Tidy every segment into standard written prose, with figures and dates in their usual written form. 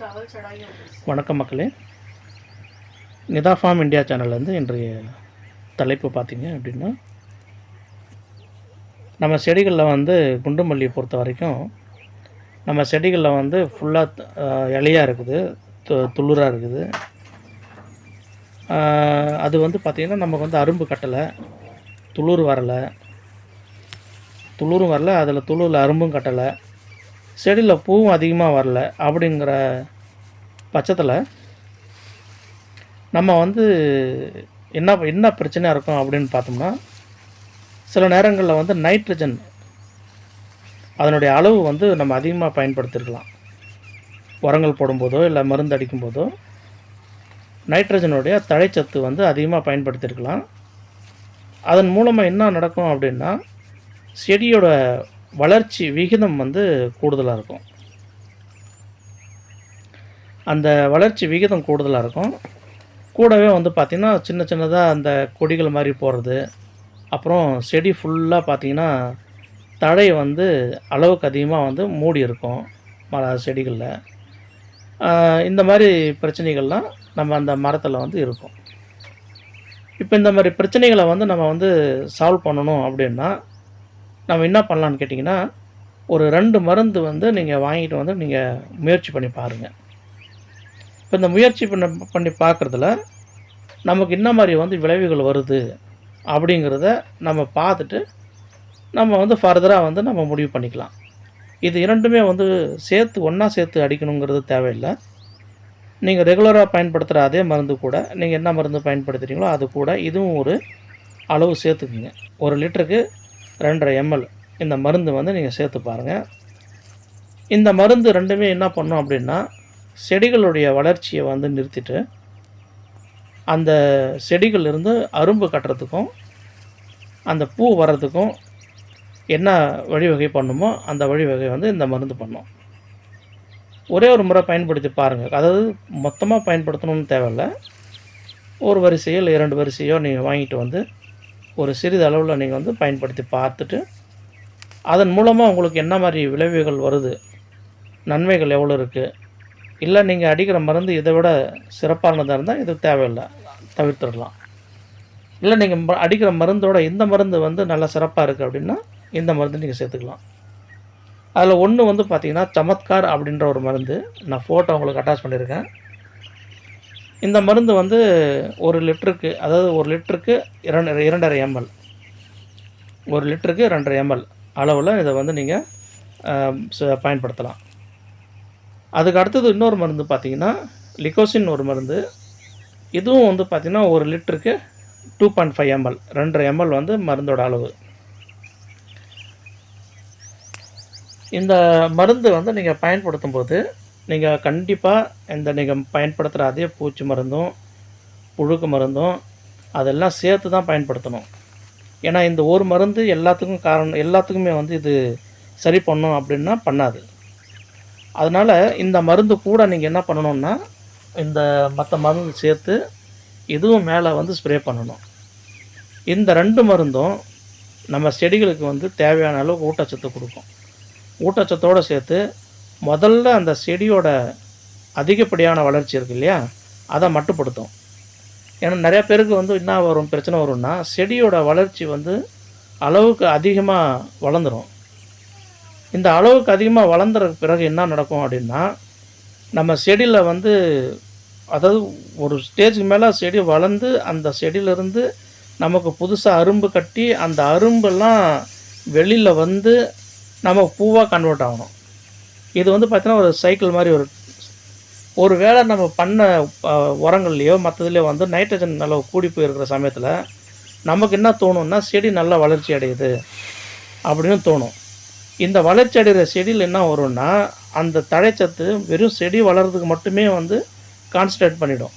வணக்கம் மக்களே. Nita form India சேனல்லேருந்து இன்றைய தலைப்பு பார்த்திங்க அப்படின்னா, நம்ம செடிகளில் வந்து குண்டு மல்லியை பொறுத்த வரைக்கும் நம்ம செடிகளில் வந்து ஃபுல்லாக இலையாக இருக்குது, துளிராக இருக்குது. அது வந்து பார்த்திங்கன்னா நமக்கு வந்து அரும்பு கட்டலை, துளிரும் வரலை, அதில் துளிரில் அரும்பும் கட்டலை, செடியில் பூவும் அதிகமாக வரல. அப்படிங்கிற பட்சத்தில் நம்ம வந்து என்ன பிரச்சனையாக இருக்கும் அப்படின்னு பார்த்தோம்னா, சில நேரங்களில் வந்து நைட்ரஜன் அதனுடைய அளவு வந்து நம்ம அதிகமாக பயன்படுத்தியிருக்கலாம். உரங்கள் போடும்போதோ இல்லை மருந்து அடிக்கும்போதோ நைட்ரஜனுடைய தழைச்சத்து வந்து அதிகமாக பயன்படுத்தியிருக்கலாம். அதன் மூலமாக என்ன நடக்கும் அப்படின்னா, செடியோட வளர்ச்சி விகிதம் வந்து கூடுதலாக இருக்கும். அந்த வளர்ச்சி விகிதம் கூடுதலாக இருக்கும். கூடவே வந்து பார்த்திங்கன்னா சின்ன சின்னதாக அந்த கொடிகள் மாதிரி போகிறது, அப்புறம் செடி ஃபுல்லாக பார்த்திங்கன்னா தழை வந்து அளவுக்கு அதிகமாக வந்து மூடி இருக்கும் செடிகளில். இந்த மாதிரி பிரச்சனைகள்லாம் நம்ம அந்த மரத்தில் வந்து இருக்கும். இப்போ இந்த மாதிரி பிரச்சனைகளை வந்து நம்ம வந்து சால்வ் பண்ணணும் அப்படின்னா நம்ம என்ன பண்ணலான்னு கேட்டிங்கன்னா, ஒரு 2 மருந்து வந்து நீங்கள் வாங்கிட்டு வந்து நீங்கள் முயற்சி பண்ணி பாருங்கள். இப்போ இந்த முயற்சி பண்ணி பார்க்குறதுல நமக்கு என்ன மாதிரி வந்து விளைவுகள் வருது அப்படிங்கிறத நம்ம பார்த்துட்டு நம்ம வந்து ஃபர்தராக வந்து நம்ம முடிவு பண்ணிக்கலாம். இது 2மே வந்து ஒன்றா சேர்த்து அடிக்கணுங்கிறது தேவையில்லை. நீங்கள் ரெகுலராக பயன்படுத்துகிற அதே மருந்து கூட நீங்கள் என்ன மருந்து பயன்படுத்துகிறீங்களோ அது கூட இதுவும் ஒரு அளவு சேர்த்துக்குங்க. 1 லிட்டருக்கு 2.5 ml இந்த மருந்து வந்து நீங்கள் சேர்த்து பாருங்கள். இந்த மருந்து 2மே என்ன பண்ணும் அப்படின்னா, செடிகளுடைய வளர்ச்சியை வந்து நிறுத்திட்டு அந்த செடிகளிலிருந்து அரும்பு கட்டுறதுக்கும் அந்த பூ வர்றதுக்கும் என்ன வழிவகை பண்ணுமோ அந்த வழிவகை வந்து இந்த மருந்து பண்ணும். ஒரே ஒரு முறை பயன்படுத்தி பாருங்கள். அதாவது மொத்தமாக பயன்படுத்தணும்னு தேவையில்லை. ஒரு வரிசையோ இல்லை 2 வரிசையோ நீங்கள் வாங்கிட்டு வந்து ஒரு சிறிது அளவில் நீங்கள் வந்து பயன்படுத்தி பார்த்துட்டு அதன் மூலமாக உங்களுக்கு என்ன மாதிரி விளைவுகள் வருது, நன்மைகள் எவ்வளோ இருக்குது, இல்லை நீங்கள் அடிக்கிற மருந்து இதை விட சிறப்பானதாக இருந்தால் இது தேவையில்லை, தவிர்த்துடலாம். இல்லை நீங்கள் அடிக்கிற மருந்தோட இந்த மருந்து வந்து நல்லா சிறப்பாக இருக்குது அப்படின்னா இந்த மருந்து நீங்கள் சேர்த்துக்கலாம். அதில் ஒன்று வந்து பார்த்திங்கன்னா சமத்கார் அப்படின்ற ஒரு மருந்து, நான் ஃபோட்டோ உங்களுக்கு அட்டாச் பண்ணியிருக்கேன். இந்த மருந்து வந்து 1 லிட்டருக்கு, அதாவது 1 லிட்டருக்கு 2.5 ml, 1 லிட்டருக்கு 2.5 ml அளவில் இதை வந்து நீங்கள் பயன்படுத்தலாம். அதுக்கு அடுத்தது இன்னொரு மருந்து பார்த்திங்கன்னா லிகோசின் ஒரு மருந்து. இதுவும் வந்து பார்த்திங்கன்னா 1 லிட்டருக்கு 2.5 ml, 2.5 ml வந்து மருந்தோட அளவு. இந்த மருந்து வந்து நீங்கள் பயன்படுத்தும் போது நீங்கள் கண்டிப்பாக நீங்கள் பயன்படுத்துகிற அதே பூச்சி மருந்தும் புழுக்கு மருந்தும் அதெல்லாம் சேர்த்து தான் பயன்படுத்தணும். ஏன்னா இந்த ஒரு மருந்து எல்லாத்துக்குமே வந்து இது சரி பண்ணும் அப்படின்னா பண்ணாது. அதனால் இந்த மருந்து கூட நீங்கள் என்ன பண்ணணுன்னா, இந்த மற்ற மருந்து சேர்த்து இதுவும் மேலே வந்து ஸ்ப்ரே பண்ணணும். இந்த 2 மருந்தும் நம்ம செடிகளுக்கு வந்து தேவையான அளவுக்கு ஊட்டச்சத்து கொடுக்கும். ஊட்டச்சத்தோடு சேர்த்து முதல்ல அந்த செடியோட அதிகப்படியான வளர்ச்சி இருக்குது இல்லையா, அதை மட்டுப்படுத்தும். ஏன்னா நிறையா பேருக்கு வந்து என்ன பிரச்சனை வரும்னா, செடியோட வளர்ச்சி வந்து அளவுக்கு அதிகமாக வளர்ந்துடும். இந்த அளவுக்கு அதிகமாக வளர்ந்துற பிறகு என்ன நடக்கும் அப்படின்னா, நம்ம செடியில் வந்து அதாவது ஒரு ஸ்டேஜுக்கு மேலே செடி வளர்ந்து அந்த செடியிலேருந்து நமக்கு புதுசாக அரும்பு கட்டி அந்த அரும்பெல்லாம் வெளியில் வந்து நம்ம பூவாக கன்வெர்ட் ஆகணும். இது வந்து பார்த்திங்கன்னா ஒரு சைக்கிள் மாதிரி. ஒரு வேளை நம்ம பண்ண உரங்கள்லையோ மற்றதுலையோ வந்து நைட்ரஜன் அளவு கூடி போயிருக்கிற சமயத்தில் நமக்கு என்ன தோணும்னா, செடி நல்லா வளர்ச்சி அடையுது அப்படின்னு தோணும். இந்த வளர்ச்சி அடைகிற செடியில் என்ன வரும்னா, அந்த தழைச்சத்து வெறும் செடி வளர்கிறதுக்கு மட்டுமே வந்து கான்சன்ட்ரேட் பண்ணிடும்.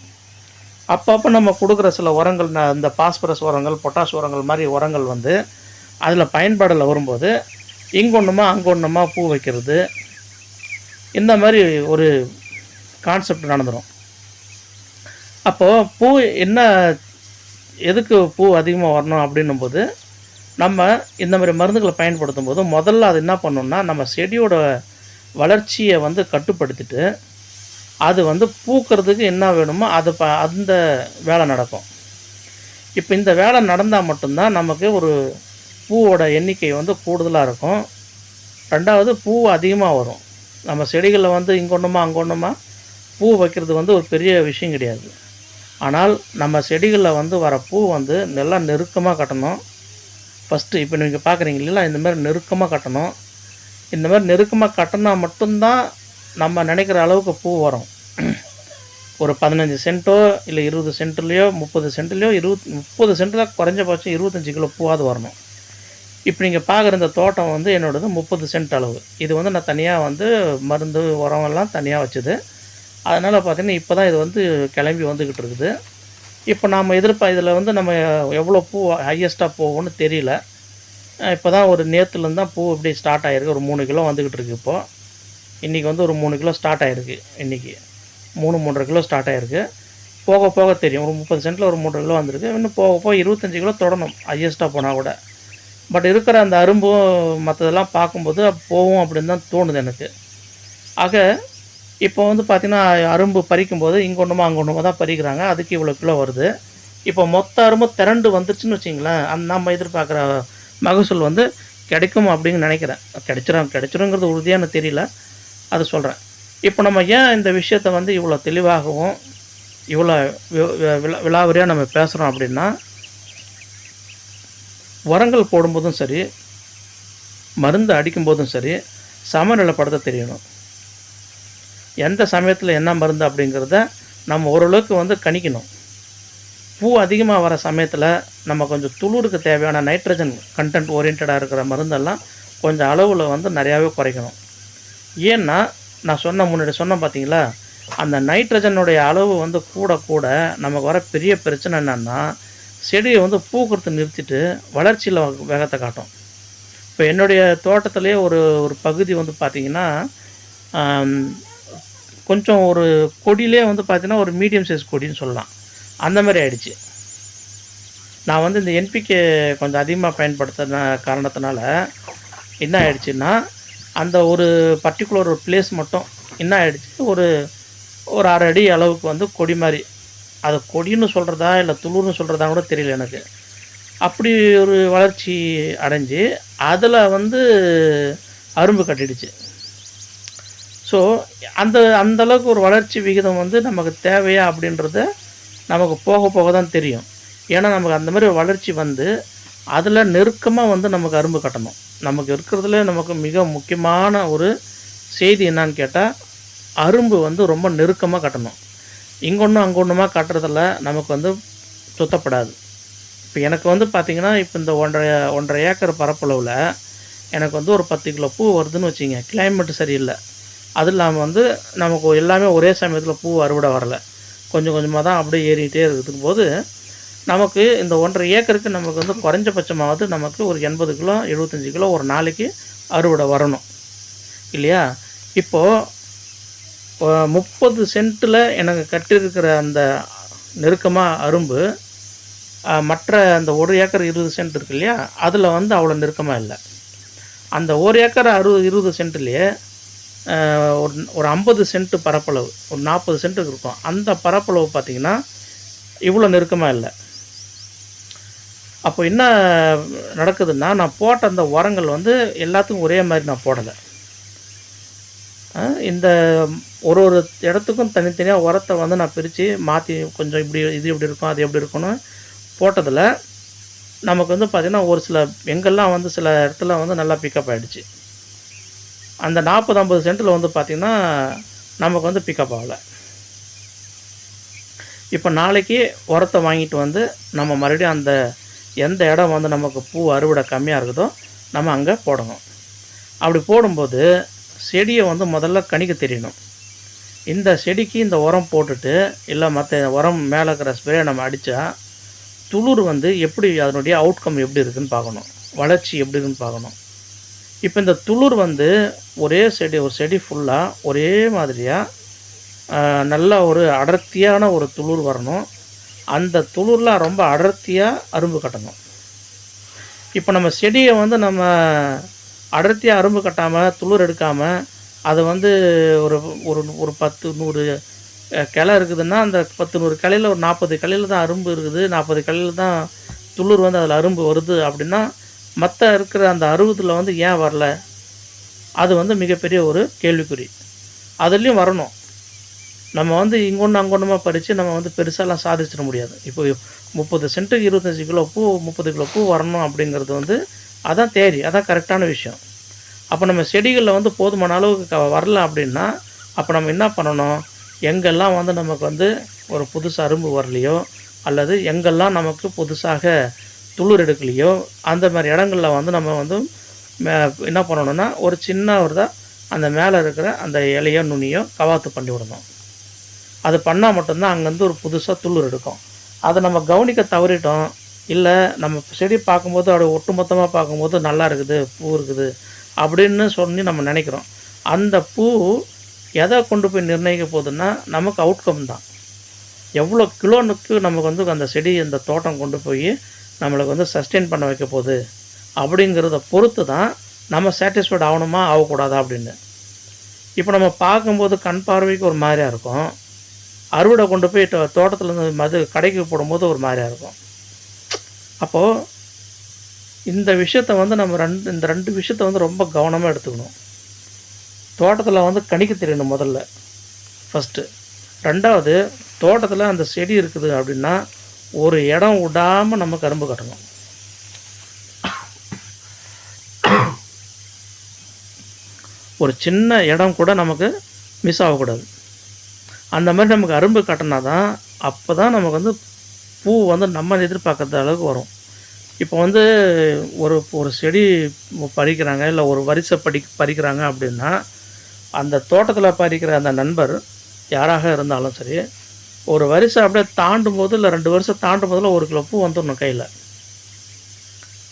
அப்பப்போ நம்ம கொடுக்குற சில உரங்கள், இந்த பாஸ்பரஸ் உரங்கள், பொட்டாஷ் உரங்கள் மாதிரி உரங்கள் வந்து அதில் பயன்பாடில் வரும்போது இங்கொன்றுமா அங்கொன்றுமா பூ வைக்கிறது, இந்த மாதிரி ஒரு கான்செப்ட் நடந்துடும். அப்போது பூ எதுக்கு பூ அதிகமாக வரணும் அப்படின்னும்போது நம்ம இந்த மாதிரி மருந்துகளை பயன்படுத்தும் போது முதல்ல அது என்ன பண்ணணும்னா, நம்ம செடியோட வளர்ச்சியை வந்து கட்டுப்படுத்திட்டு அது வந்து பூக்கிறதுக்கு என்ன வேணுமோ அது அந்த வேலை நடக்கும். இப்போ இந்த வேலை நடந்தால் மட்டும்தான் நமக்கு ஒரு பூவோட எண்ணிக்கை வந்து கூடுதலாக இருக்கும். 2வது பூ அதிகமாக வரும். நம்ம செடிகளில் வந்து இங்கே ஒன்றுமா அங்கே ஒன்றுமா பூ வைக்கிறது வந்து ஒரு பெரிய விஷயம் கிடையாது. ஆனால் நம்ம செடிகளில் வந்து வர பூ வந்து நல்லா நெருக்கமாக கட்டணும். ஃபஸ்ட்டு இப்போ நீங்கள் பார்க்குறீங்க இல்லைங்களா, இந்த மாதிரி நெருக்கமாக கட்டணும். இந்த மாதிரி நெருக்கமாக கட்டினா மட்டும்தான் நம்ம நினைக்கிற அளவுக்கு பூ வரும். ஒரு 15 சென்ட்டோ இல்லை 20 சென்ட்லேயோ 30 சென்ட்லேயோ 30 சென்ட்டில் குறைஞ்சபட்சம் 25 கிலோ பூவாவது வரணும். இப்போ நீங்கள் பார்க்குற இந்த தோட்டம் வந்து என்னோடது 30 சென்ட் அளவு. இது வந்து நான் தனியாக வந்து மருந்து உரம் எல்லாம் தனியாக வச்சது. அதனால் பார்த்திங்கன்னா இப்போ தான் இது வந்து கிளம்பி வந்துக்கிட்டு இருக்குது. இப்போ நாம் இதில் வந்து நம்ம எவ்வளோ பூ ஹையஸ்ட்டாக போகும்னு தெரியல. இப்போ தான் ஒரு நேற்றுலேருந்து தான் பூ இப்படி ஸ்டார்ட் ஆகிருக்கு. ஒரு 3 கிலோ வந்துக்கிட்டு இருக்குது இப்போது. இன்றைக்கி வந்து ஒரு 3 கிலோ ஸ்டார்ட் ஆகிருக்கு. இன்றைக்கி 3-3.5 கிலோ ஸ்டார்ட் ஆகிருக்கு. போக போக தெரியும். ஒரு 30 சென்ட்டில் ஒரு 3 கிலோ வந்திருக்கு. இன்னும் போக போக 25 கிலோ தொடணும் ஹையஸ்ட்டாக போனால் கூட. பட் இருக்கிற அந்த அரும்பும் மற்றதெல்லாம் பார்க்கும்போது போகும் அப்படின்னு தான் தோணுது எனக்கு. ஆக இப்போ வந்து பார்த்திங்கன்னா அரும்பு பறிக்கும்போது இங்கே ஒன்றுமா அங்கே ஒன்றுமா தான் பறிக்கிறாங்க. அதுக்கு இவ்வளோ கிலோ வருது. இப்போ மொத்த அரும்பு திரண்டு வந்துருச்சுன்னு வச்சிங்களேன், நம்ம எதிர்பார்க்குற மகசூல் வந்து கிடைக்கும் அப்படின்னு நினைக்கிறேன். கிடைச்சிருங்கிறது உறுதியான தெரியல, அதை சொல்கிறேன். இப்போ நம்ம ஏன் இந்த விஷயத்தை வந்து இவ்வளோ தெளிவாகவும் இவ்வளோ விலாவரியாக நம்ம பேசுகிறோம் அப்படின்னா, உரங்கள் போடும்போதும் சரி, மருந்து அடிக்கும்போதும் சரி, சமநிலைப்படுத்த தெரியணும். எந்த சமயத்தில் என்ன மருந்து அப்படிங்கிறத நம்ம ஓரளவுக்கு வந்து கணிக்கணும். பூ அதிகமாக வர சமயத்தில் நம்ம கொஞ்சம் துளுருக்கு தேவையான நைட்ரஜன் கண்டென்ட் ஓரியன்டாக இருக்கிற மருந்தெல்லாம் கொஞ்சம் அளவில் வந்து நிறையாவே குறைக்கணும். ஏன்னா நான் முன்னாடி சொன்னேன் பார்த்தீங்களா, அந்த நைட்ரஜனுடைய அளவு வந்து கூட கூட நமக்கு வர பெரிய பிரச்சனை என்னென்னா, செடியை வந்து பூக்கிறது நிறுத்திட்டு வளர்ச்சியில் வேகத்தை காட்டும். இப்போ என்னுடைய தோட்டத்திலே ஒரு பகுதி வந்து பார்த்திங்கன்னா, கொஞ்சம் ஒரு கொடியிலே வந்து பார்த்திங்கன்னா ஒரு மீடியம் சைஸ் கொடின்னு சொல்லலாம். அந்த மாதிரி ஆயிடுச்சு. நான் வந்து இந்த NPK கொஞ்சம் அதிகமாக பயன்படுத்தின காரணத்தினால என்ன ஆயிடுச்சுன்னா, அந்த ஒரு பர்டிகுலர் ஒரு பிளேஸ் மட்டும் என்ன ஆயிடுச்சு, ஒரு 1/2 அடி அளவுக்கு வந்து கொடி மாதிரி, அது கொடின்னு சொல்கிறதா இல்லை துளுர்னு சொல்கிறதா கூட தெரியல எனக்கு. அப்படி ஒரு வளர்ச்சி அடைஞ்சு அதில் வந்து அரும்பு கட்டிடுச்சு. ஸோ அந்த அளவுக்கு ஒரு வளர்ச்சி விகிதம் வந்து நமக்கு தேவையா அப்படின்றத நமக்கு போக போக தான் தெரியும். ஏன்னா நமக்கு அந்த மாதிரி வளர்ச்சி வந்து அதில் நெருக்கமாக வந்து நமக்கு அரும்பு கட்டணும். நமக்கு இருக்கிறதுல நமக்கு மிக முக்கியமான ஒரு செய்தி என்னான்னு கேட்டால், அரும்பு வந்து ரொம்ப நெருக்கமாக கட்டணும். இங்கொன்றும் அங்கே ஒன்றுமா கட்டுறதில் நமக்கு வந்து சுத்தப்படாது. இப்போ எனக்கு வந்து பார்த்திங்கன்னா, இப்போ இந்த 1.5 ஏக்கர் பரப்பளவில் எனக்கு வந்து ஒரு 10 கிலோ பூ வருதுன்னு வச்சுங்க. கிளைமேட்டு சரியில்லை. அது இல்லாமல் வந்து நமக்கு எல்லாமே ஒரே சமயத்தில் பூ அறுவடை வரலை. கொஞ்சம் கொஞ்சமாக தான் அப்படியே ஏறிக்கிட்டே இருக்கும் போது, நமக்கு இந்த 1.5 ஏக்கருக்கு நமக்கு வந்து குறைஞ்சபட்சமாவது நமக்கு ஒரு 80 கிலோ 75 கிலோ ஒரு நாளைக்கு அறுவடை வரணும் இல்லையா? இப்போது 30 சென்ட்டில் எனக்கு கட்டியிருக்கிற அந்த நெருக்கமாக அரும்பு மற்ற அந்த 1 ஏக்கர் 20 சென்ட் இருக்கு இல்லையா, அதில் வந்து அவ்வளோ நெருக்கமாக இல்லை. அந்த 1 ஏக்கர் 20 சென்ட்லேயே ஒரு 50 சென்ட் பரப்பளவு, ஒரு 40 சென்ட்டுக்கு இருக்கும். அந்த பரப்பளவு பார்த்திங்கன்னா இவ்வளோ நெருக்கமாக இல்லை. அப்போ என்ன நடக்குதுன்னா, நான் போட்ட அந்த உரங்கள் வந்து எல்லாத்துக்கும் ஒரே மாதிரி நான் போடலை. இந்த ஒரு இடத்துக்கும் தனித்தனியாக உரத்தை வந்து நான் பிரித்து மாற்றி கொஞ்சம் இது எப்படி இருக்கும் அது எப்படி இருக்கும்னு போட்டதில் நமக்கு வந்து பார்த்திங்கன்னா ஒரு சில எங்கெல்லாம் வந்து சில இடத்துல வந்து நல்லா பிக்கப் ஆகிடுச்சு. அந்த 40-50 சென்ட்டில் வந்து பார்த்திங்கன்னா நமக்கு வந்து பிக்கப் ஆகலை. இப்போ நாளைக்கு உரத்தை வாங்கிட்டு வந்து நம்ம மறுபடியும் அந்த எந்த இடம் வந்து நமக்கு பூ அறுவடை கம்மியாக இருக்குதோ நம்ம அங்கே போடணும். அப்படி போடும்போது செடியை வந்து முதல்ல கணிக்க தெரியணும். இந்த செடிக்கு இந்த உரம் போட்டுட்டு இல்லை மற்ற உரம் மேலே இருக்கிற ஸ்ப்ரே நம்ம அடித்தா துளிர் வந்து எப்படி அதனுடைய அவுட்கம் எப்படி இருக்குதுன்னு பார்க்கணும், வளர்ச்சி எப்படி இருக்குன்னு பார்க்கணும். இப்போ இந்த துளிர் வந்து ஒரு செடி ஃபுல்லாக ஒரே மாதிரியாக நல்ல ஒரு அடர்த்தியான ஒரு துளிர் வரணும். அந்த துளிர்லாம் ரொம்ப அடர்த்தியாக அரும்பு கட்டணும். இப்போ நம்ம செடியை வந்து நம்ம அடர்த்தியாக அரும்பு கட்டாமல் துளிர் எடுக்காமல் அது வந்து ஒரு ஒரு ஒரு 10, 100 கிளை இருக்குதுன்னா, அந்த 10, 100 கிளையில ஒரு 40 கிளையில தான் அரும்பு இருக்குது. 40 கிளையில தான் துளிர் வந்து அதில அரும்பு வருது அப்படின்னா, மத்த இருக்கிற அந்த 60ல வந்து ஏன் வரல? அது வந்து மிகப்பெரிய ஒரு கேள்விக்குறி. அதுலயும் வரணும். நம்ம வந்து இங்கொன்னு, அங்கொன்னுமா பறிச்சு நம்ம வந்து பெருசாலாம் சாதிச்சிட முடியாது. இப்போ 30 சென்ட்டுக்கு 25 கிலோ பூ, 30 கிலோ பூ வரணும் அப்படிங்கிறது வந்து அதான் தேரி. அதான் கரெக்டான விஷயம். அப்போ நம்ம செடிகள்ல வந்து போதுமான அளவுக்கு வரல அப்படின்னா, அப்போ நம்ம என்ன பண்ணணும்? எங்கெல்லாம் வந்து நமக்கு வந்து ஒரு புதுசா அரும்பு வரலையோ, அல்லது எங்கெல்லாம் நமக்கு புதுசாக துளிர் எடுக்கலையோ, அந்த மாரி இடங்கள்ல வந்து நம்ம வந்து மே என்ன பண்ணணும்னா, ஒரு சின்ன அந்த மேலே இருக்கிற அந்த இலையோ, நுனியோ கவாத்து பண்ணி விடணும். அது பண்ணா மட்டும் தான் அங்கேருந்து ஒரு புதுசா துளிர் எடுக்கும். அத நம்ம கவனிக்க தவறிட்டோம். இல்ல நம்ம செடி பார்க்கும்போது அப்படியே ஒட்டுமொத்தமா பார்க்கும்போது நல்லா இருக்குது, பூ இருக்குது அப்படின்னு சொல்லி நம்ம நெனைக்கிறோம். அந்த பூ எத கொண்டு போய் நிர்ணயிக்க போதுன்னா, நமக்கு அவுட்கம் தான். எவ்வளோ கிலோனுக்கு நமக்கு வந்து அந்த செடி, அந்த தோட்டம் கொண்டு போய் நம்மளுக்கு வந்து சஸ்டெயின் பண்ண வைக்க போது, அப்படிங்கிறத பொறுத்து தான் நம்ம சாட்டிஸ்ஃபைட் ஆகணுமா, ஆகக்கூடாதா அப்படின்னு. இப்போ நம்ம பார்க்கும்போது கண் பார்வைக்கு ஒரு மாரியா இருக்கும். அறுவடை கொண்டு போய் தோட்டத்துலேருந்து கடைக்கு போடும்போது ஒரு மாரியா இருக்கும். அப்போ இந்த விஷயத்த வந்து நம்ம இந்த 2 விஷயத்த வந்து ரொம்ப கவனமா எடுத்துக்கணும். தோட்டத்தில வந்து கணிக்க தெரியணும் முதல்ல, ஃபர்ஸ்ட்டு. 2வது தோட்டத்தில அந்த செடி இருக்குது அப்படின்னா, ஒரு இடம் விடாம நம்ம கரும்பு கட்டணும். ஒரு சின்ன இடம் கூட நமக்கு மிஸ் ஆகக்கூடாது. அந்த மாரி நமக்கு அரும்பு கட்டினா தான், அப்போ தான் நமக்கு வந்து பூ வந்து நம்ம எதிர்பார்க்குற அளவுக்கு வரும். இப்போ வந்து ஒரு ஒரு செடி பறிக்கிறாங்க, இல்ல ஒரு வரிசை பறிக்கிறாங்க அப்படின்னா, அந்த தோட்டத்தில பறிக்கிற அந்த நண்பர் யாராக இருந்தாலும் சரி, ஒரு வரிசை அப்படியே தாண்டும்போது, இல்ல 2 வரிசை தாண்டும்போதுல 1 கிலோ பூ வந்துடணும் கையில.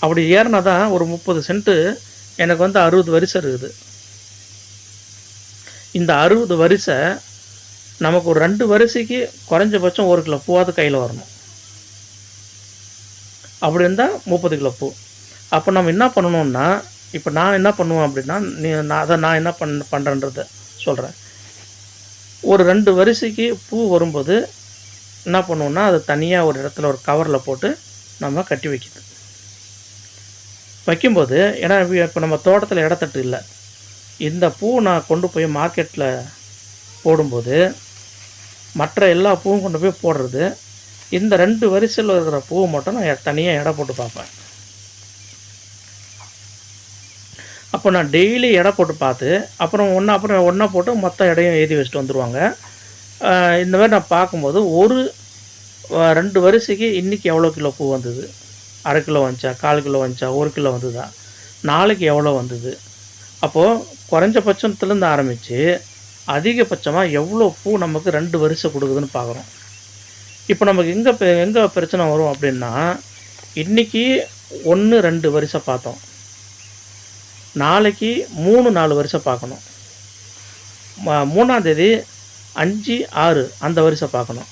அப்படி ஏறுனா தான் ஒரு 30 சென்ட்டு எனக்கு வந்து 60 வரிசை இருக்குது. இந்த 60 வரிசை நமக்கு ஒரு 2 வரிசைக்கு குறைஞ்சபட்சம் 1 கிலோ பூவாவது கையில வரணும். அப்படி இருந்தா 30 கிலோ பூ. அப்போ நம்ம என்ன பண்ணணும்னா, இப்போ நான் என்ன பண்ணுவேன் அப்படின்னா, நான் என்ன பண்றேன்றத சொல்றேன். ஒரு 2 வரிசைக்கு பூ வரும்போது என்ன பண்ணுவோம்னா, அது தனியா ஒரு இடத்துல ஒரு கவர்ல போட்டு நம்ம கட்டி வைக்கணும். வைக்கும்போது ஏன்னா இப்போ நம்ம தோட்டத்தில இடத்தட்டு இல்ல. இந்த பூ நான் கொண்டு போய் மார்க்கெட்ல போடும்போது, மற்ற எல்லா பூவும் கொண்டு போய் போடுறது, இந்த 2 வரிசையில இருக்கிற பூவ மட்டும் நான் தனியா எடை போட்டு பார்ப்பேன். அப்போ நான் டெய்லி எடை போட்டு பார்த்து, அப்புறம் ஒண்ணா போட்டு மொத்த எடையும் எழுதி வச்சுட்டு வந்துருவாங்க. இந்த மாரி நான் பார்க்கும்போது 2 வரிசைக்கு இன்னைக்கு எவ்வளோ கிலோ பூ வந்தது? 1/2 கிலோ வந்துச்சா? 1/4 கிலோ வந்துச்சா? 1 கிலோ வந்ததா? நாளைக்கு எவ்வளோ வந்தது? அப்போது குறைஞ்சபட்சத்துலேருந்து ஆரம்பித்து அதிகபட்சமா எவ்வளோ பூ நமக்கு 2 வரிசை கொடுக்குதுன்னு பார்க்குறோம். இப்போ நமக்கு எங்கே பிரச்சனை வரும் அப்படின்னா, இன்னைக்கு 1, 2 வரிசை பார்த்தோம். நாளைக்கு 3, 4 வரிசை பார்க்கணும். 3ஆம் தேதி 5, 6 அந்த வரிசை பார்க்கணும்.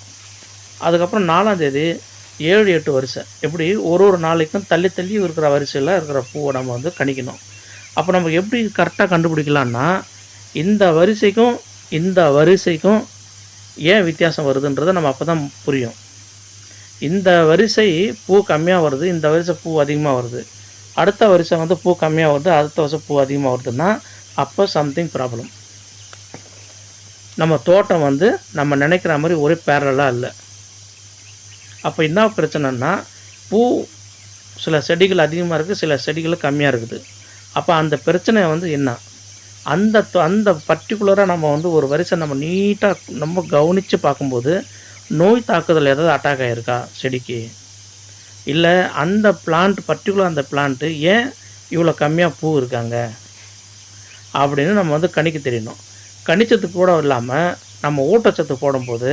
அதுக்கப்புறம் 4ஆம் தேதி 7, 8 வரிசை. இப்படி ஒரு நாளைக்கும் தள்ளி தள்ளி இருக்கிற வரிசையில் இருக்கிற பூவை நம்ம வந்து கணிக்கணும். அப்போ நம்ம எப்படி கரெக்டாக கண்டுபிடிக்கலான்னா, இந்த வரிசைக்கும் இந்த வரிசைக்கும் ஏன் வித்தியாசம் வருதுன்றதை நம்ம அப்போ தான் புரியும். இந்த வரிசை பூ கம்மியாக வருது, இந்த வரிசை பூ அதிகமாக வருது. அடுத்த வரிசை வந்து பூ கம்மியாக வருது, அடுத்த வரிசை பூ அதிகமாக வருதுன்னா, அப்போ சம்திங் ப்ராப்ளம். நம்ம தோட்டம் வந்து நம்ம நினைக்கிற மாதிரி ஒரே பேரலாக இல்லை. அப்போ என்ன பிரச்சனைன்னா, பூ சில செடிகள் அதிகமாக இருக்குது, சில செடிகள் கம்மியாக இருக்குது. அப்போ அந்த பிரச்சனை வந்து என்ன? அந்த பர்ட்டிகுலராக நம்ம வந்து ஒரு வரிசை நம்ம நீட்டாக நம்ம கவனித்து பார்க்கும்போது, நோய் தாக்குதல் ஏதாவது அட்டாக் ஆகிருக்கா செடிக்கு? இல்லை அந்த பர்ட்டிகுலர் அந்த பிளான்ட்டு ஏன் இவ்வளோ கம்மியாக பூ இருக்காங்க? அப்படின்னு நம்ம வந்து கணிக்க தெரியணும். கணிச்சதுக்கு கூட இல்லாமல் நம்ம ஊட்டச்சத்து போடும்போது,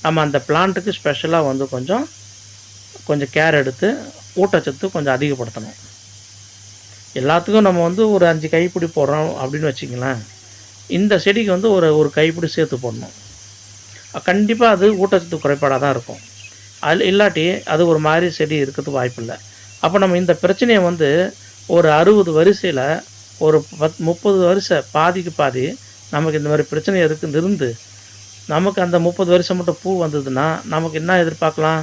நம்ம அந்த பிளான்ட்டுக்கு ஸ்பெஷலாக வந்து கொஞ்சம் கேர் எடுத்து ஊட்டச்சத்து கொஞ்சம் அதிகப்படுத்தணும். எல்லாத்துக்கும் நம்ம வந்து ஒரு 5 கைப்பிடி போடுறோம் அப்படின்னு வச்சுங்களேன், இந்த செடிக்கு வந்து ஒரு கைப்பிடி சேர்த்து போடணும். கண்டிப்பாக அது ஊட்டச்சத்து குறைபாடாக தான் இருக்கும். அது இல்லாட்டி அது ஒரு மாதிரி செடி இருக்கிறதுக்கு வாய்ப்பில்லை. அப்போ நம்ம இந்த பிரச்சனையை வந்து ஒரு 60 வரிசையில் ஒரு 30 வரிசை பாதிக்கு பாதி நமக்கு இந்த மாதிரி பிரச்சனை இருந்து நமக்கு அந்த 30 வருஷம் மட்டும் பூ வந்ததுன்னா நமக்கு என்ன எதிர்பார்க்கலாம்?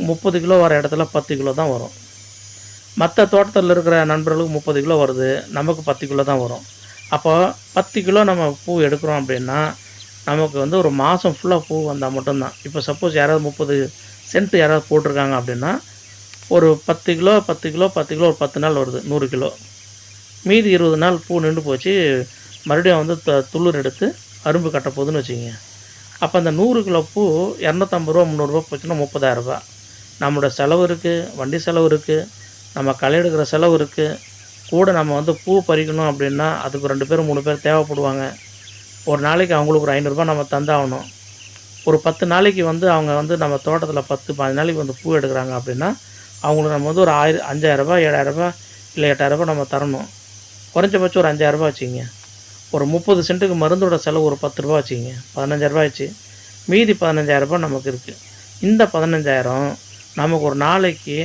30 கிலோ வர இடத்துல 10 கிலோ தான் வரும். மற்ற தோட்டத்தில் இருக்கிற நண்பர்களுக்கு 30 கிலோ வருது, நமக்கு 10 கிலோ தான் வரும். அப்போ 10 கிலோ நம்ம பூ எடுக்கிறோம் அப்படின்னா நமக்கு வந்து ஒரு மாதம் ஃபுல்லாக பூ வந்தால் மட்டும்தான். இப்போ சப்போஸ் யாராவது 30 சென்ட் யாராவது போட்டிருக்காங்க அப்படின்னா ஒரு 10 கிலோ 10 கிலோ 10 கிலோ ஒரு 10 நாள் வருது 100 கிலோ. மீதி 20 நாள் பூ நின்று போச்சு. மறுபடியும் வந்து துளிர் எடுத்து அரும்பு கட்ட போகுதுன்னு வச்சுக்கோங்க. அப்போ அந்த 100 கிலோ பூ ரூ. 250 300 போச்சுன்னா ரூ. 30,000. நம்மளோட செலவு இருக்குது, வண்டி செலவு இருக்குது, நம்ம களை எடுக்கிற செலவு இருக்குது. கூட நம்ம வந்து பூ பறிக்கணும் அப்படின்னா அதுக்கு 2 பேர் 3 பேர் தேவைப்படுவாங்க. ஒரு நாளைக்கு அவங்களுக்கு ஒரு ரூ. 500 நம்ம தந்தாகணும். ஒரு 10 நாளைக்கு வந்து அவங்க வந்து நம்ம தோட்டத்தில் 10 15 நாளைக்கு வந்து பூ எடுக்கிறாங்க அப்படின்னா அவங்களுக்கு நம்ம வந்து ஒரு 5000 7,000 இல்லை 8,000 நம்ம தரணும். குறைஞ்சபட்சம் ஒரு 5,000 வச்சுக்கிங்க. ஒரு 30 சென்ட்டுக்கு மருந்தோட செலவு ஒரு ரூ. 10 வச்சுக்கிங்க. 15,000 ஆச்சு. மீதி 15,000 நமக்கு இருக்குது. இந்த 15,000 நமக்கு ஒரு நாளைக்கு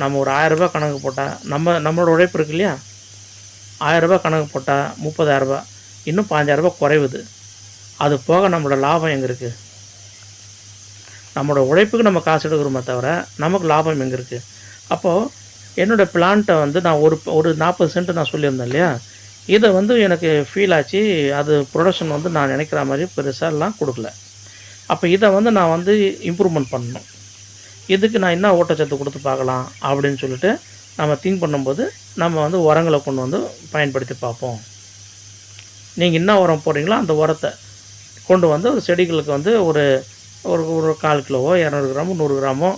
நம்ம ஒரு ரூ. 1000 கணக்கு போட்டால் நம்மளோட உழைப்பு இருக்கு இல்லையா, ரூ. 1000 கணக்கு போட்டால் 30,000, இன்னும் 15,000 குறைவுது. அது போக நம்மளோட லாபம் எங்கே இருக்குது? நம்மளோட உழைப்புக்கு நம்ம காசு எடுக்கிறோமே தவிர நமக்கு லாபம் எங்கே இருக்குது? அப்போது என்னோடய பிளான்ட்டை வந்து நான் ஒரு 40 சென்ட் நான் சொல்லியிருந்தேன் இல்லையா, இதை வந்து எனக்கு ஃபீல் ஆச்சு. அது ப்ரொடக்ஷன் வந்து நான் நினைக்கிற மாதிரி பெருசாலாம் கொடுக்கல. அப்போ இதை வந்து நான் வந்து இம்ப்ரூவ்மெண்ட் பண்ணணும். இதுக்கு நான் என்ன ஊட்டச்சத்து கொடுத்து பார்க்கலாம் அப்படின்னு சொல்லிட்டு நம்ம திங்க் பண்ணும்போது நம்ம வந்து உரங்களை கொண்டு வந்து பயன்படுத்தி பார்ப்போம். நீங்கள் என்ன உரம் போடுறீங்களோ அந்த உரத்தை கொண்டு வந்து ஒரு செடிகளுக்கு வந்து ஒரு ஒரு ஒரு 1/4 கிலோவோ 200 கிராமோ 100 கிராமோ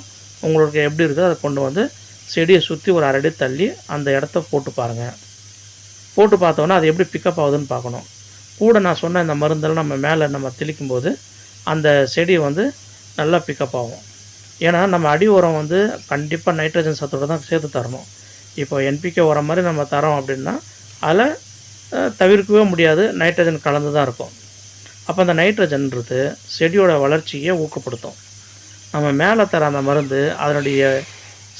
உங்களுக்கு எப்படி இருக்குதோ அதை கொண்டு வந்து செடியை சுற்றி ஒரு 1/2 அடி தள்ளி அந்த இடத்த போட்டு பாருங்கள். போட்டு பார்த்தோன்னா அது எப்படி பிக்கப் ஆகுதுன்னு பார்க்கணும். கூட நான் சொன்ன இந்த மருந்தெல்லாம் நம்ம மேலே நம்ம தெளிக்கும்போது அந்த செடி வந்து நல்லா பிக்கப் ஆகும். ஏன்னா நம்ம அடி உரம் வந்து கண்டிப்பாக நைட்ரஜன் சத்தோடு தான் சேர்த்து தரணும். இப்போ என்பிகே உரம் மாதிரி நம்ம தரோம் அப்படின்னா அதில் தவிர்க்கவே முடியாது, நைட்ரஜன் கலந்து தான் இருக்கும். அப்போ அந்த நைட்ரஜன்றது செடியோட வளர்ச்சியை ஊக்கப்படுத்தும். நம்ம மேலே தர அந்த மருந்து அதனுடைய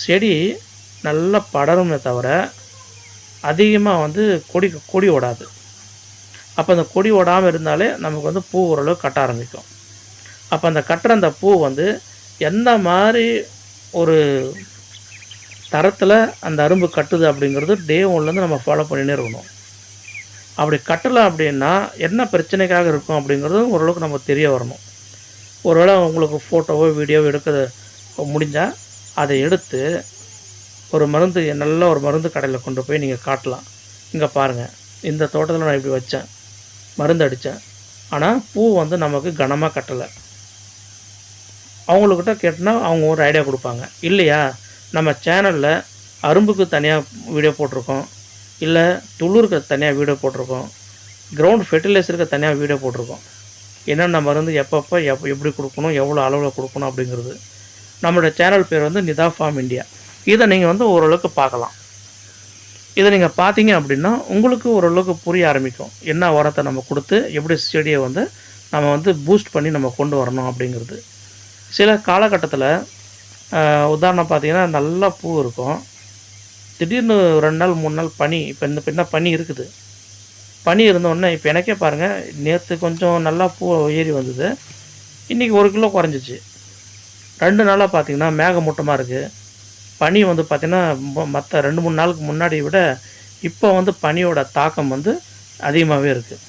செடி நல்லா படருமே தவிர அதிகமாக வந்து கொடி ஓடாது. அப்போ அந்த கொடி ஓடாமல் இருந்தாலே நமக்கு வந்து பூ ஓரளவு கட்ட ஆரம்பிக்கும். அப்போ அந்த கட்டுற அந்த பூ வந்து எந்த மாதிரி ஒரு தரத்தில் அந்த அரும்பு கட்டுது அப்படிங்கிறது டே 1லேருந்து நம்ம ஃபாலோ பண்ணினே இருக்கணும். அப்படி கட்டலை அப்படின்னா என்ன பிரச்சனைக்காக இருக்கும் அப்படிங்கிறது ஓரளவுக்கு நம்ம தெரிய வரணும். ஒருவேளை உங்களுக்கு ஃபோட்டோவோ வீடியோவோ எடுக்க முடிஞ்சால் அதை எடுத்து ஒரு நல்ல ஒரு மருந்து கடையில் கொண்டு போய் நீங்கள் காட்டலாம். இங்கே பாருங்கள், இந்த தோட்டத்தில் நான் இப்படி வச்சேன், மருந்து அடித்தேன், ஆனால் பூ வந்து நமக்கு கனமாக கட்டலை. அவங்கக்கிட்ட கேட்டால் அவங்க ஒரு ஐடியா கொடுப்பாங்க. இல்லையா, நம்ம சேனலில் அரும்புக்கு தனியாக வீடியோ போட்டிருக்கோம், இல்லை துளுருக்கு தனியாக வீடியோ போட்டிருக்கோம், கிரவுண்ட் ஃபெர்டிலைசருக்கு தனியாக வீடியோ போட்டிருக்கோம். என்னென்ன மருந்து எப்பப்போ எப்படி கொடுக்கணும், எவ்வளோ அளவில் கொடுக்கணும் அப்படிங்கிறது. நம்மளோட சேனல் பேர் வந்து நிதா ஃபார்ம் இந்தியா. இதை நீங்கள் வந்து ஓரளவுக்கு பார்க்கலாம். இதை நீங்கள் பார்த்தீங்க அப்படின்னா உங்களுக்கு ஓரளவுக்கு புரிய ஆரம்பிக்கும். என்ன உரத்தை நம்ம கொடுத்து எப்படி செடியை வந்து நம்ம வந்து பூஸ்ட் பண்ணி நம்ம கொண்டு வரணும் அப்படிங்கிறது. சில காலகட்டத்தில் உதாரணம் பார்த்திங்கன்னா நல்லா பூ இருக்கும், திடீர்னு 2 நாள் 3 நாள் பனி. இப்போ என்ன பனி இருக்குது, பனி இருந்தோடனே இப்போ எனக்கே பாருங்கள், நேற்று கொஞ்சம் நல்லா பூ ஏறி வந்தது, இன்றைக்கி 1 கிலோ குறைஞ்சிச்சு. 2 நாளாக பார்த்திங்கன்னா மேகமூட்டமாக இருக்குது. பனி வந்து பார்த்திங்கன்னா மற்ற 2-3 நாளுக்கு முன்னாடி விட இப்போ வந்து பனியோட தாக்கம் வந்து அதிகமாகவே இருக்குது.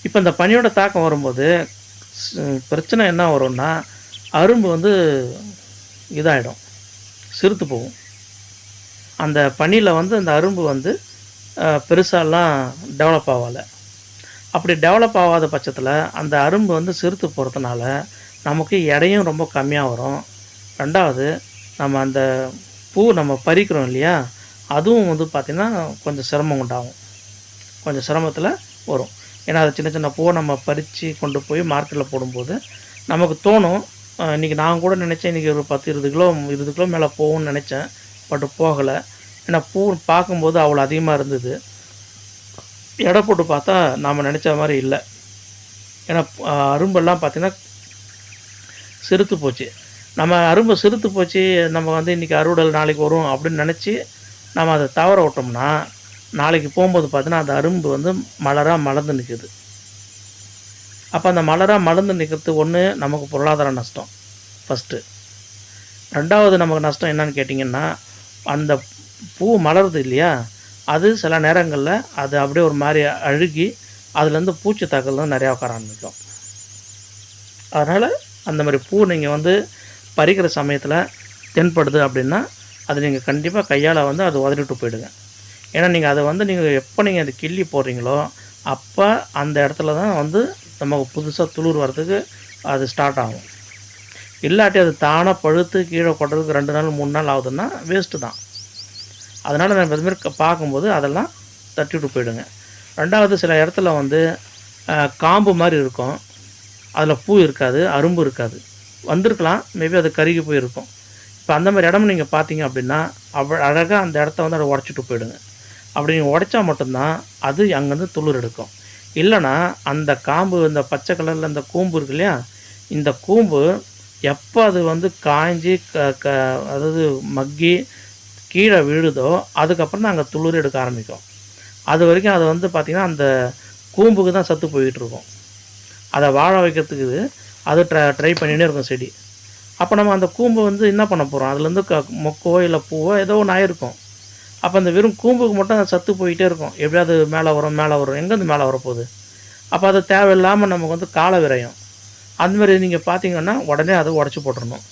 இப்போ இந்த பனியோட தாக்கம் வரும்போது பிரச்சனை என்ன வரும்னா, அரும்பு வந்து இதாகிடும், சிறுத்து போகும். அந்த பனியில் வந்து அந்த அரும்பு வந்து பெருசாலாம் டெவலப் ஆகலை. அப்படி டெவலப் ஆகாத பட்சத்தில் அந்த அரும்பு வந்து சிறுத்து போகிறதுனால நமக்கு எடையும் ரொம்ப கம்மியாக வரும். 2வது நம்ம அந்த பூ நம்ம பறிக்கிறோம் இல்லையா, அதுவும் வந்து பார்த்திங்கன்னா கொஞ்சம் சிரமம் உண்டாகும், கொஞ்சம் சிரமத்தில் வரும். ஏன்னா அது சின்ன சின்ன பூவை நம்ம பறித்து கொண்டு போய் மார்க்கெட்டில் போடும்போது நமக்கு தோணும், இன்றைக்கி நான் கூட நினச்சேன் இன்றைக்கி ஒரு 10-20 கிலோ மேலே போகும்னு நினச்சேன், பட் போகலை. ஏன்னா பூ பார்க்கும்போது அவ்வளோ அதிகமாக இருந்தது, எடை போட்டு பார்த்தா நாம் நினச்ச மாதிரி இல்லை. ஏன்னா அரும்பெல்லாம் பார்த்திங்கன்னா சிறுத்து போச்சு. நம்ம அரும்பு சிறுத்து போச்சு, நம்ம வந்து இன்றைக்கி அறுவடை நாளைக்கு வரும் அப்படின்னு நினச்சி நம்ம அதை தவற விட்டோம்னா நாளைக்கு போகும்போது பார்த்தீங்கன்னா அந்த அரும்பு வந்து மலராக மலர்ந்து நிற்குது. அப்போ அந்த மலராக மலர்ந்து நிற்கிறது ஒன்று நமக்கு பொருளாதார நஷ்டம் ஃபஸ்ட்டு. 2வது நமக்கு நஷ்டம் என்னன்னு கேட்டிங்கன்னா, அந்த பூ மலருது இல்லையா, அது சில நேரங்கள்ல அது அப்படியே ஒரு மாரி அழுகி, அதுலேருந்து பூச்சி தாக்குதல் வந்து நிறையா உட்கார ஆரம்பிக்கும். அதனால் அந்த மாரி பூ நீங்கள் வந்து பறிக்கிற சமயத்தில் தென்படுது அப்படின்னா, அது நீங்கள் கண்டிப்பாக கையால் வந்து அதை உதறிட்டு போயிடுங்க. ஏன்னா நீங்கள் அதை வந்து எப்போ நீங்கள் அதை கிள்ளி போடுறீங்களோ, அப்போ அந்த இடத்துல தான் வந்து நமக்கு புதுசாக துளிர் வரதுக்கு அது ஸ்டார்ட் ஆகும். இல்லாட்டி அது தானாக பழுத்து கீழே கொட்டுறதுக்கு 2 நாள் 3 நாள் ஆகுதுன்னா வேஸ்ட்டு தான். அதனால் நம்ம இதுமாரி பார்க்கும்போது அதெல்லாம் தட்டிவிட்டு போயிடுங்க. 2வது சில இடத்துல வந்து காம்பு மாதிரி இருக்கும். அதில் பூ இருக்காது, அரும்பு இருக்காது. வந்திருக்கலாம், மேபி அது கருகி போயிருக்கும். இப்போ அந்த மாதிரி இடம் நீங்கள் பார்த்தீங்க அப்படின்னா, அழகாக அந்த இடத்த வந்து அதை உடச்சிட்டு போயிடுங்க. அப்படி நீங்கள் உடைச்சா மட்டும்தான் அது அங்கேருந்து துளிர் எடுக்கும். இல்லைன்னா அந்த காம்பு, இந்த பச்சை கலரில் இந்த கூம்பு இருக்கு இல்லையா, இந்த கூம்பு எப்போ அது வந்து காய்ஞ்சி அதாவது மக்கி கீழே விழுதோ, அதுக்கப்புறம் தான் அங்கே துளிர் எடுக்க ஆரம்பிக்கும். அது வரைக்கும் அது வந்து பார்த்திங்கன்னா, அந்த கூம்புக்கு தான் சத்து போயிட்டுருக்கும். அதை வாழ வைக்கிறதுக்கு அது ட்ரை பண்ணிகிட்டே இருக்கும் செடி. அப்போ நம்ம அந்த கூம்பு வந்து என்ன பண்ண போகிறோம், அதுலேருந்து மொக்கோ இல்லை பூவோ ஏதோ ஒன்று ஆயிருக்கும். அப்போ அந்த வெறும் கூம்புக்கு மட்டும் அந்த சத்து போயிட்டே இருக்கும். எப்படியாவது மேலே வரும் மேலே வரும், எங்கேருந்து மேலே வரப்போகுது? அப்போ அது தேவையில்லாமல் நமக்கு வந்து கால விரயம். அந்தமாரி நீங்கள் பார்த்தீங்கன்னா உடனே அதை உடச்சி போட்டுடணும்.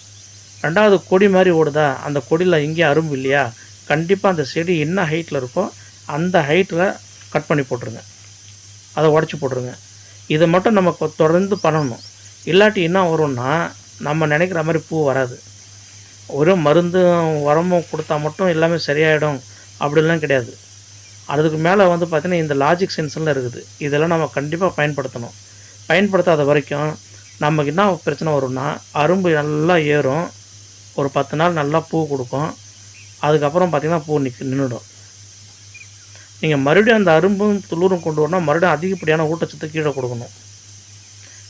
2வது கொடி மாதிரி ஓடுதா, அந்த கொடியில் எங்கேயும் அரும்பு இல்லையா, கண்டிப்பாக அந்த செடி என்ன ஹைட்டில் இருக்கோ அந்த ஹைட்டில் கட் பண்ணி போட்டுருங்க, அதை உடச்சி போட்டுருங்க. இதை மட்டும் நம்ம தொடர்ந்து பண்ணணும். இல்லாட்டி என்ன வரும்னா, நம்ம நினைக்கிற மாதிரி பூ வராது. ஒரு மருந்தும் உரமும் கொடுத்தா மட்டும் எல்லாமே சரியாயிடும் அப்படிலாம் கிடையாது. அதுக்கு மேலே வந்து பார்த்திங்கன்னா இந்த லாஜிக் சென்ஸ்லாம் இருக்குது. இதெல்லாம் நம்ம கண்டிப்பாக பயன்படுத்தணும். பயன்படுத்தாத வரைக்கும் நமக்கு என்ன பிரச்சனை வரும்னா, அரும்பு நல்லா ஏறும், ஒரு 10 நாள் நல்லா பூ கொடுக்கும், அதுக்கப்புறம் பார்த்திங்கன்னா பூ நின்றுடும். நீங்கள் மறுபடியும் அந்த அரும்பும் துளிரும் கொண்டு வரணும், மறுபடியும் அதிகப்படியான ஊட்டச்சத்து கீழே கொடுக்கணும்.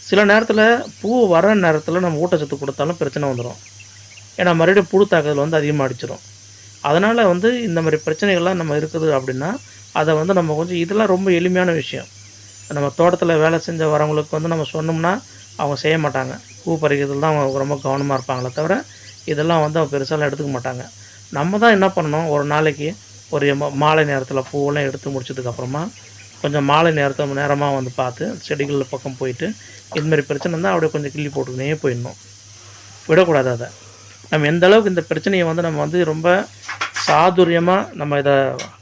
சில நேரத்தில் பூ வர நேரத்தில் நம்ம ஊட்டச்சத்து கொடுத்தாலும் பிரச்சனை வந்துடும். ஏன்னா மறுபடியும் புழு தாக்குதல் வந்து அதிகமாக அடிச்சிடும். அதனால் வந்து இந்த மாதிரி பிரச்சனைகள்லாம் நம்ம இருக்குது அப்படின்னா, அதை வந்து நம்ம கொஞ்சம் இதெல்லாம் ரொம்ப எளிமையான விஷயம். நம்ம தோட்டத்தில் வேலை செஞ்ச வரவங்களுக்கு வந்து நம்ம சொன்னோம்னா அவங்க செய்ய மாட்டாங்க. பூ பறிக்கிறதுல தான் அவங்க ரொம்ப கவனமாக இருப்பாங்களே தவிர, இதெல்லாம் வந்து அவங்க பெருசாலாம் எடுத்துக்க மாட்டாங்க. நம்ம தான் என்ன பண்ணணும், ஒரு நாளைக்கு ஒரு மாலை நேரத்தில் பூவெல்லாம் எடுத்து முடிச்சதுக்கப்புறமா கொஞ்சம் மாலை நேரமாக வந்து பார்த்து செடிகள் பக்கம் போயிட்டு, இதுமாரி பிரச்சனை இருந்தால் அப்படியே கொஞ்சம் கிள்ளி போட்டுக்கினே போயிடணும். விடக்கூடாது அதை. நம்ம எந்த அளவுக்கு இந்த பிரச்சனையை வந்து நம்ம வந்து ரொம்ப சாதுரியமாக நம்ம இதை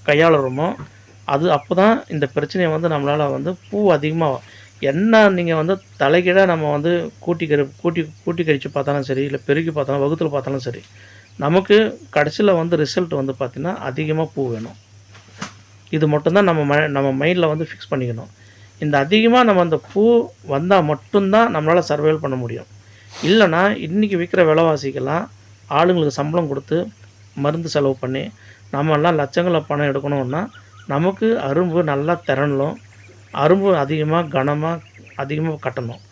கையாளுறோமோ, அது அப்போ தான் இந்த பிரச்சனையை வந்து நம்மளால் வந்து பூ அதிகமாக என்ன நீங்கள் வந்து தலைகீழாக நம்ம வந்து கூட்டி கழித்து பார்த்தாலும் சரி, இல்லை பெருக்கி பார்த்தாலும் வகுத்தில் பார்த்தாலும் சரி, நமக்கு கடைசியில் வந்து ரிசல்ட் வந்து பார்த்திங்கன்னா அதிகமாக பூ வேணும். இது மட்டும்தான் நம்ம மைண்டில் வந்து ஃபிக்ஸ் பண்ணிக்கணும். இந்த அதிகமாக நம்ம அந்த பூ வந்தால் மட்டும்தான் நம்மளால் சர்வைவல் பண்ண முடியும். இல்லைனா இன்றைக்கி விற்கிற விலைவாசிக்கெல்லாம் ஆளுங்களுக்கு சம்பளம் கொடுத்து மருந்து செலவு பண்ணி நம்மெல்லாம் லட்சங்களில் பணம் எடுக்கணும்னா நமக்கு அரும்பு நல்லா திரளணும், அரும்பு அதிகமாக கனமாக அதிகமாக கட்டணும்.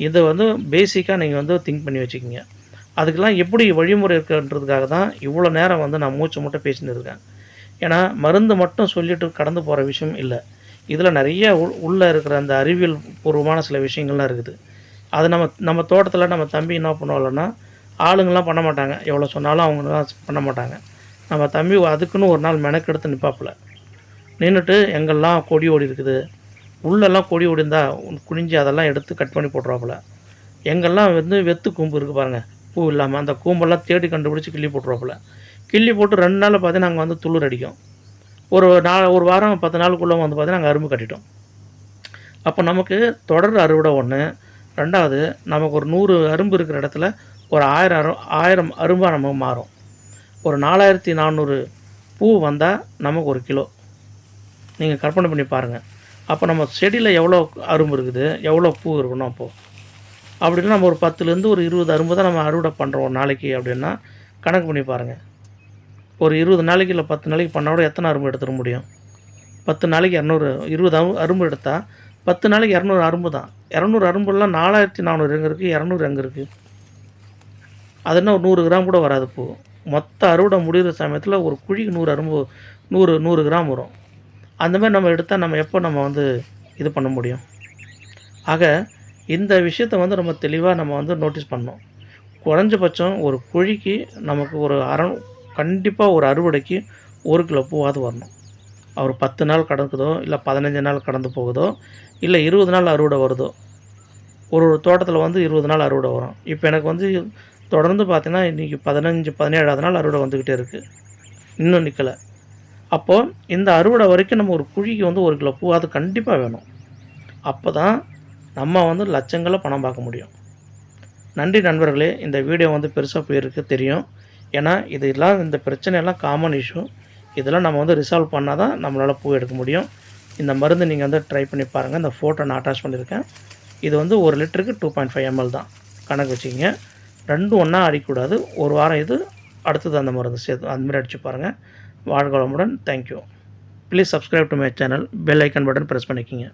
இதை வந்து பேசிக்காக நீங்கள் வந்து திங்க் பண்ணி வச்சுக்கிங்க. அதுக்கெல்லாம் எப்படி வழிமுறை இருக்குன்றதுக்காக தான் இவ்வளோ நேரம் வந்து நான் மூச்சு மூட்டை பேசின்னு இருக்கேன். ஏன்னா மருந்து மட்டும் சொல்லிவிட்டு கடந்து போகிற விஷயம் இல்லை. இதில் நிறைய உள்ளே இருக்கிற அந்த அறிவியல் பூர்வமான சில விஷயங்கள்லாம் இருக்குது. அது நம்ம தோட்டத்தில் நம்ம தம்பி என்ன பண்ணுவாங்கன்னா, ஆளுங்கள்லாம் பண்ண மாட்டாங்க. எவ்வளோ சொன்னாலும் அவங்கலாம் பண்ண மாட்டாங்க. நம்ம தம்பி அதுக்குன்னு ஒரு நாள் மெனக்கெடுத்து நிற்பாப்புல. நின்றுட்டு எங்கெல்லாம் கொடி ஓடி இருக்குது, உள்ளெல்லாம் கொடி ஓடி இருந்தால் குனிஞ்சு அதெல்லாம் எடுத்து கட் பண்ணி போட்டுருவாப்புல. எங்கெல்லாம் வந்து வெத்து கூம்பு இருக்குது பாருங்கள், பூ இல்லாமல், அந்த கூம்பெல்லாம் தேடி கண்டுபிடிச்சி கிள்ளி போட்டுருவாப்புல. கிள்ளி போட்டு 2 நாளில் பார்த்தீங்கன்னா நாங்கள் வந்து துளிர் அடிக்கும். ஒரு வாரம் 10 நாளுக்குள்ளே வந்து பார்த்தீங்கன்னா நாங்கள் அரும்பு கட்டிட்டோம். அப்போ நமக்கு தொடர் அறுவடை ஒன்று. 2வது நமக்கு ஒரு 100 அரும்பு இருக்கிற இடத்துல ஒரு 1000 அரும்பாக நமக்கு மாறும். ஒரு 4400 பூ வந்தால் நமக்கு 1 கிலோ. நீங்கள் கற்பனை பண்ணி பாருங்கள். அப்போ நம்ம செடியில் எவ்வளோ அரும்பு இருக்குது, எவ்வளோ பூ இருக்கணும் அப்போது. அப்படின்னா நம்ம ஒரு 10லேருந்து ஒரு 20 அரும்பு தான் நம்ம அறுவடை பண்ணுறோம் ஒரு நாளைக்கு அப்படின்னா கணக்கு பண்ணி பாருங்கள். ஒரு 20 நாளைக்கு இல்லை 10 நாளைக்கு பண்ணால் கூட எத்தனை அரும்பு எடுத்துட முடியும்? 10 நாளைக்கு 20 அரும்பு எடுத்தால் 10 நாளைக்கு 200 அரும்பு தான். 200 அரும்புலாம் 4400 எங்கே இருக்குது, 200 எங்கே இருக்குது? அது என்ன ஒரு 100 கிராம் கூட வராது பூ. மொத்த அறுவடை முடிகிற சமயத்தில் ஒரு குழிக்கு 100 அரும்பு 100 கிராம் வரும். அந்த மாதிரி நம்ம எடுத்தால் நம்ம எப்போ நம்ம வந்து இது பண்ண முடியும்? ஆக இந்த விஷயத்த வந்து நம்ம தெளிவாக நம்ம வந்து நோட்டீஸ் பண்ணணும். குறைஞ்சபட்சம் ஒரு குழிக்கு நமக்கு ஒரு கண்டிப்பாக ஒரு அறுவடைக்கு 1 கிலோ பூவாவது வரணும். ஒரு 10 நாள் கடக்குதோ, இல்ல 15 நாள் கடந்து போகுதோ, இல்ல 20 நாள் அறுவடை வருதோ, ஒரு ஒரு தோட்டத்தில வந்து 20 நாள் அறுவடை வரும். இப்ப எனக்கு வந்து தொடர்ந்து பார்த்தீங்கன்னா, இன்னைக்கு 15, 17வது நாள் அறுவடை வந்துகிட்டே இருக்கு. இன்னும் நிக்கல. அப்போ இந்த அறுவடை வரைக்கும் நம்ம ஒரு குழிக்கு வந்து 1 கிலோ பூவாவது கண்டிப்பா வேணும். அப்பதான் நம்ம வந்து லட்சங்கள்ல பணம் பார்க்க முடியும். நன்றி நண்பர்களே! இந்த வீடியோ வந்து பெருசா போயிருக்கு தெரியும். ஏன்னா, இதெல்லாம் இந்த பிரச்சனையெல்லாம் காமன் இஷ்யூ. இதெல்லாம் நம்ம வந்து ரிசால்வ் பண்ணா தான் நம்மளால பூ எடுக்க முடியும். இந்த மருந்து நீங்க வந்து ட்ரை பண்ணி பாருங்க. இந்த ஃபோட்டோ நான் அட்டாச் பண்ணியிருக்கேன். இது வந்து 1 லிட்டருக்கு 2.5 எம்எல் தான். கணக்கு வச்சுக்கங்க. 2ம் ஒண்ணா அடிக்கக்கூடாது. ஒரு வாரம் இது, அடுத்தது அந்த மருந்து சேர்த்து அந்த மாரி அடிச்சு பாருங்க. வாழ்க வளமுடன். Thank you. Please subscribe to my channel. Bell icon button press பண்ணிக்கங்க.